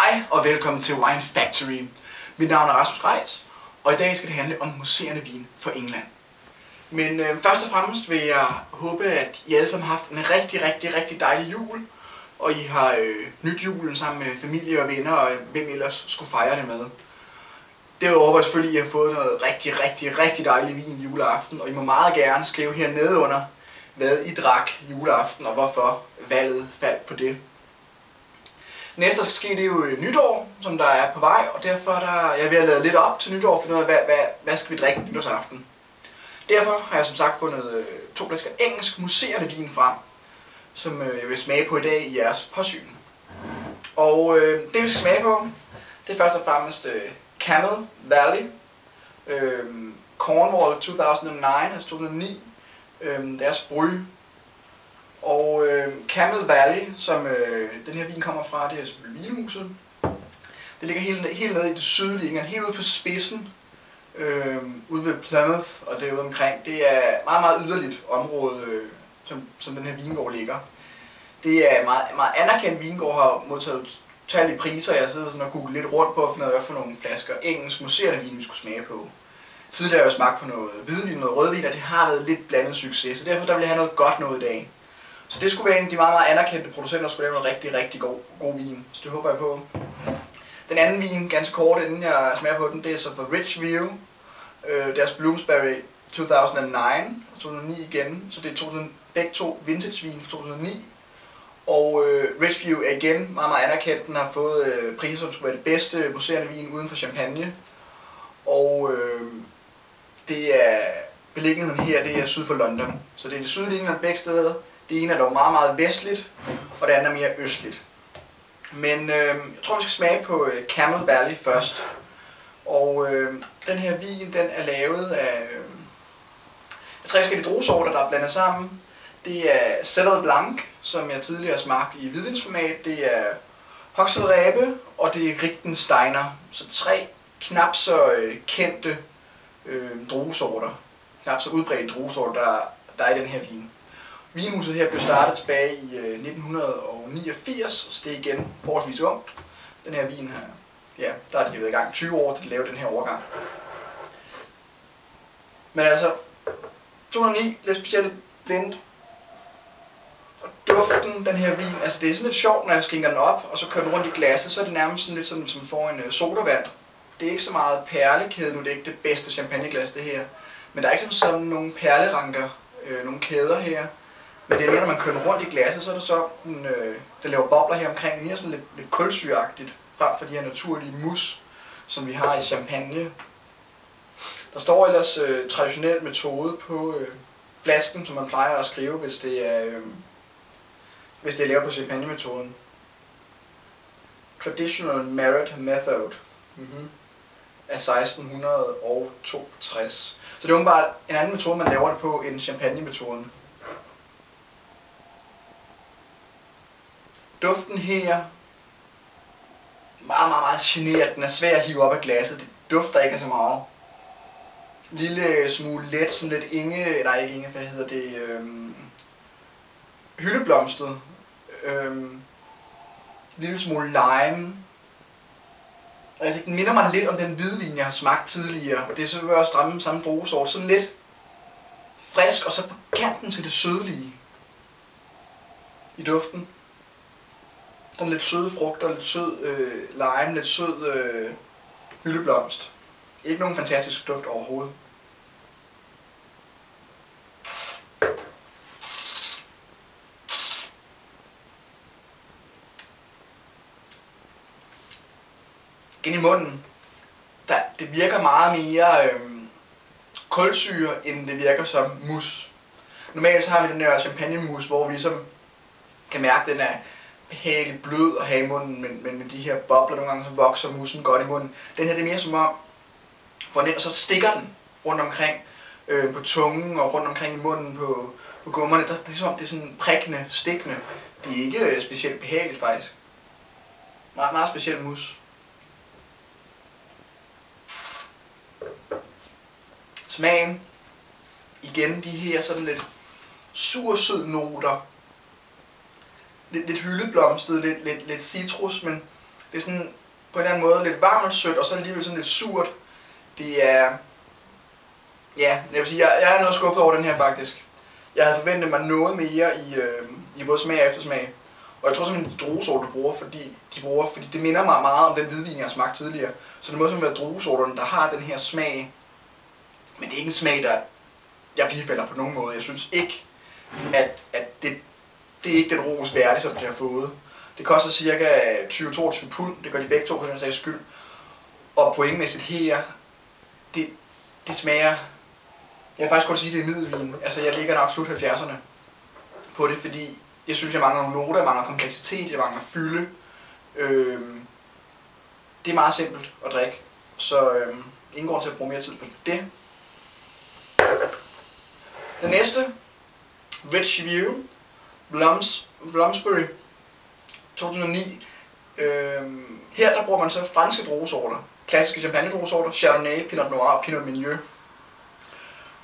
Hej og velkommen til Wine Factory. Mit navn er Rasmus Reis, og i dag skal det handle om mousserende vin fra England. Men først og fremmest vil jeg håbe, at I alle sammen har haft en rigtig dejlig jul, og I har nyt julen sammen med familie og venner, og hvem ellers skulle fejre det med. Derudover håber jeg selvfølgelig, at I har fået noget rigtig dejlig vin juleaften, og I må meget gerne skrive hernede under, hvad I drak juleaften, og hvorfor valget faldt på det. Næste, der skal ske, det er jo nytår, som der er på vej, og derfor er jeg ved at lade lidt op til nytår og finde ud af, hvad skal vi drikke nytårsaften. Derfor har jeg som sagt fundet 2 flasker engelsk mousserende vin frem, som jeg vil smage på i dag i jeres påsyn. Og det vi skal smage på, det er først og fremmest Camel Valley, Cornwall 2009, altså 2009, deres bry. Og Camel Valley, som den her vin kommer fra, det er selvfølgelig vinhuset. Det ligger helt nede i det sydlige England, helt ude på spidsen, ude ved Plymouth og derude omkring. Det er et meget yderligt område, som den her vingård ligger. Det er en meget anerkendt vingård, har modtaget utallige priser. Jeg sidder sådan og googlet lidt rundt på at finde ud af, hvad for nogle flasker engelsk mousserende vin vi skulle smage på. Tidligere har jeg smagt på noget hvidvin og noget rødvin, og det har været lidt blandet succes, så derfor vil jeg have noget godt noget i dag. Så det skulle være en af de meget anerkendte producenter, der skulle lave noget rigtig god vin. Så det håber jeg på. Den anden vin, ganske kort inden jeg smager på den, det er så fra Ridgeview. Deres Bloomsbury 2009 og 2009 igen. Så det er begge to vintage vin fra 2009. Og Ridgeview er igen meget anerkendt. Den har fået priser, som skulle være det bedste mousserende vin uden for champagne. Og det er beliggenheden her, det er syd for London. Så det er det sydlige England begge steder. Det ene er dog meget vestligt, og det andet er mere østligt. Men jeg tror, vi skal smage på Camel Valley først. Og den her vin, den er lavet af 3 forskellige druesorter, der er blandet sammen. Det er Cellar Blanc, som jeg tidligere har smagt i hvidvinsformat. Det er Hoxelrebe, og det er Richtensteiner. Så 3 knap så kendte druesorter. Knap så udbredte druesorter, der er i den her vin. Vinhuset her blev startet tilbage i 1989, så det er igen forholdsvis ungt. Den her vin her, ja, der er de været i gang 20 år til at lave den her årgang. Men altså, 2009, lidt specielt blindt. Og duften, den her vin, altså det er sådan lidt sjovt, når jeg skænker den op, og så kører den rundt i glasset, så er det nærmest sådan lidt sådan, som får en sodavand. Det er ikke så meget perlekæde nu, det er ikke det bedste champagneglas det her. Men der er ikke sådan nogle perleranker, nogle kæder her. Men det er mere, når man kører rundt i glasset, så er det så, der laver bobler her omkring. Det er sådan lidt kulsyreagtigt, frem for de her naturlige mus, som vi har i champagne. Der står ellers traditionel metode på flasken, som man plejer at skrive, hvis det er lavet på champagne-metoden. Traditional Merit Method af 1662. Så det er åbenbart en anden metode, man laver det på end champagne-metoden. Duften her, meget generet. Den er svær at hive op af glasset. Det dufter ikke så meget. Lille smule let, sådan lidt hvad hedder det, hyldeblomstet. Lille smule lime. Altså, den minder mig lidt om den hvidvin, jeg har smagt tidligere. Det er så også samme druesort. Sådan lidt frisk, og så på kanten til det sødlige i duften. Der er lidt søde frugter, lidt sød lime, lidt sød hyldeblomst. Ikke nogen fantastisk duft overhovedet. Igen i munden, det virker meget mere kulsyre, end det virker som mus. Normalt så har vi den der champagnemus, hvor vi ligesom kan mærke, at den er behagelig blød at have i munden, men med de her bobler nogle gange, så vokser mussen godt i munden. Den her, det er mere som om, for den, og så stikker den rundt omkring på tungen og rundt omkring i munden på gummerne. Det er som om, det er sådan prikkende, stikkende. Det er ikke specielt behageligt faktisk. Meget speciel mus. Smagen. Igen de her sådan lidt sur-sød noter. Lidt hyldeblomstet, lidt citrus, men Det er sådan på en eller anden måde lidt varmt og sødt, og så alligevel sådan lidt surt. Det er... Ja, jeg vil sige, jeg er noget skuffet over den her faktisk. Jeg havde forventet mig noget mere i både smag og eftersmag. Og jeg tror simpelthen, de druesorter, de bruger, fordi det minder mig meget om den hvidvin, jeg har smagt tidligere. Så det må simpelthen være druesorterne, der har den her smag. Men det er ikke en smag, der jeg bifalder på nogen måde. Jeg synes ikke, at det er ikke den ros værdig, som det har fået. Det koster cirka 20-22 pund, det gør de begge to for den sags skyld. Og pointmæssigt her, det smager... Jeg vil faktisk godt sige, at det er middelvin. Altså jeg ligger nok slut 70'erne på det, fordi jeg synes, jeg mangler nogle noter, jeg mangler kompleksitet, jeg mangler fylde. Det er meget simpelt at drikke, så ingen grund til at bruge mere tid på det. Den næste, Ridgeview Bloomsbury 2009. Her der bruger man så franske druesorter, klassiske champagne-druesorter, Chardonnay, Pinot Noir og Pinot Meunier.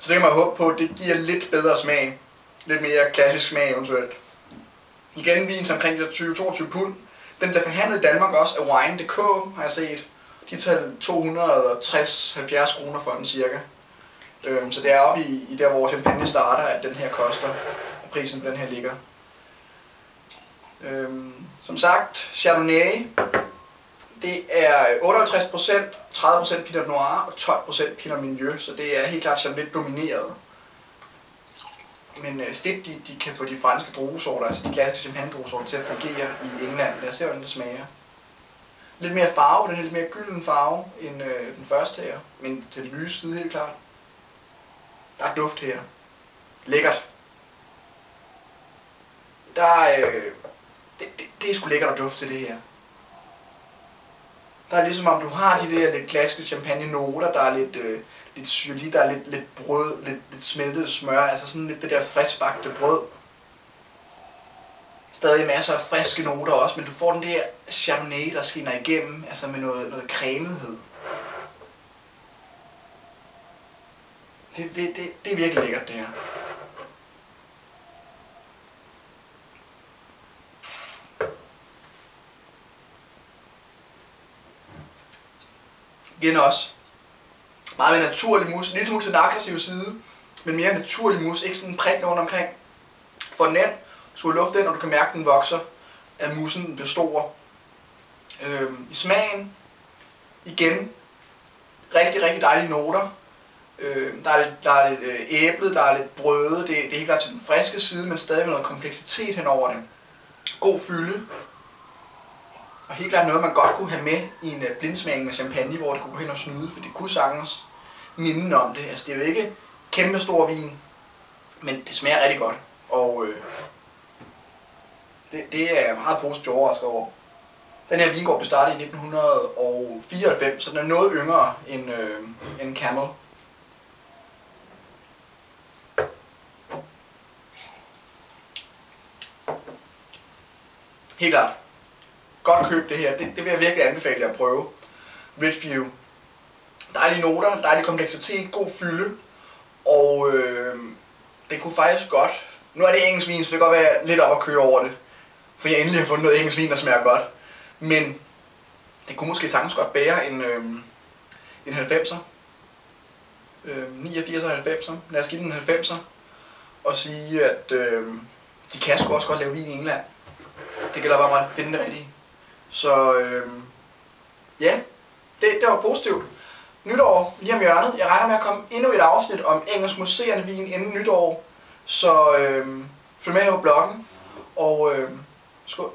Så det kan man håbe på, at det giver lidt bedre smag, lidt mere klassisk smag eventuelt. Igen vin til omkring 20-22 pund. Den bliver forhandlet i Danmark også af wine.dk, har jeg set. De tager 260-70 kroner for den cirka. Så det er oppe i der, hvor champagne starter, at den her koster, og prisen på den her ligger. Som sagt, Chardonnay, det er 58%, 30% Pinot Noir og 12% Pinot Meunier, så det er helt klart sådan lidt domineret. Men fedt, de kan få de franske druesorter, altså de klassiske champagne-druesorter, til at fungere i England. Lad os se, hvordan det smager. Lidt mere farve, den her lidt mere gylden farve end den første her, men til den lyse side helt klart. Der er duft her. Lækkert. Det er sgu lækkert at dufte til det her. Der er ligesom om du har de der lidt klassiske champagne-noter, der er lidt syrlig, der er lidt brød, lidt smeltet smør, altså sådan lidt det der friskbagte brød. Stadig masser af friske noter også, men du får den der Chardonnay, der skinner igennem, altså med noget cremethed. Det er virkelig lækkert det her. Igen også meget mere naturlig mus, lidt smule til den aggressive side, men mere naturlig mus, ikke sådan en prik nogen omkring. Få den ind, suge luft ind, og du kan mærke, at den vokser, at mussen bliver stor. I smagen, igen, rigtig dejlige noter. Der er lidt æble, der er lidt brøde, det er helt klart til den friske side, men stadig med noget kompleksitet henover det. God fylde. Og helt klart noget, man godt kunne have med i en blindsmagning med champagne, hvor det kunne gå hen og snyde, for det kunne sagtens minde om det. Altså det er jo ikke kæmpe stor vin, men det smager rigtig godt. Og det er jeg meget positivt overrasket over. Den her vingård blev startet i 1994, så den er noget yngre end Camel. Helt klart. Godt køb det her. Det vil jeg virkelig anbefale jer at prøve. Ridgeview. Dejlige noter, dejlig kompleksitet, god fylde. Og det kunne faktisk godt... Nu er det engelsk vin, så det kan godt være lidt op at køre over det. For jeg endelig har fundet noget engelsk vin, der smager godt. Men det kunne måske sagtens godt bære en 90'er. 89 og 90'er. Lad os give den en 90'er. Og sige, at de kan sgu også godt lave vin i England. Det gælder bare at finde det rigtige. Så ja, det var positivt. Nytår lige om hjørnet. Jeg regner med at komme endnu et afsnit om engelsk mousserende vin inden nytår. Så følg med her på bloggen. Og skål.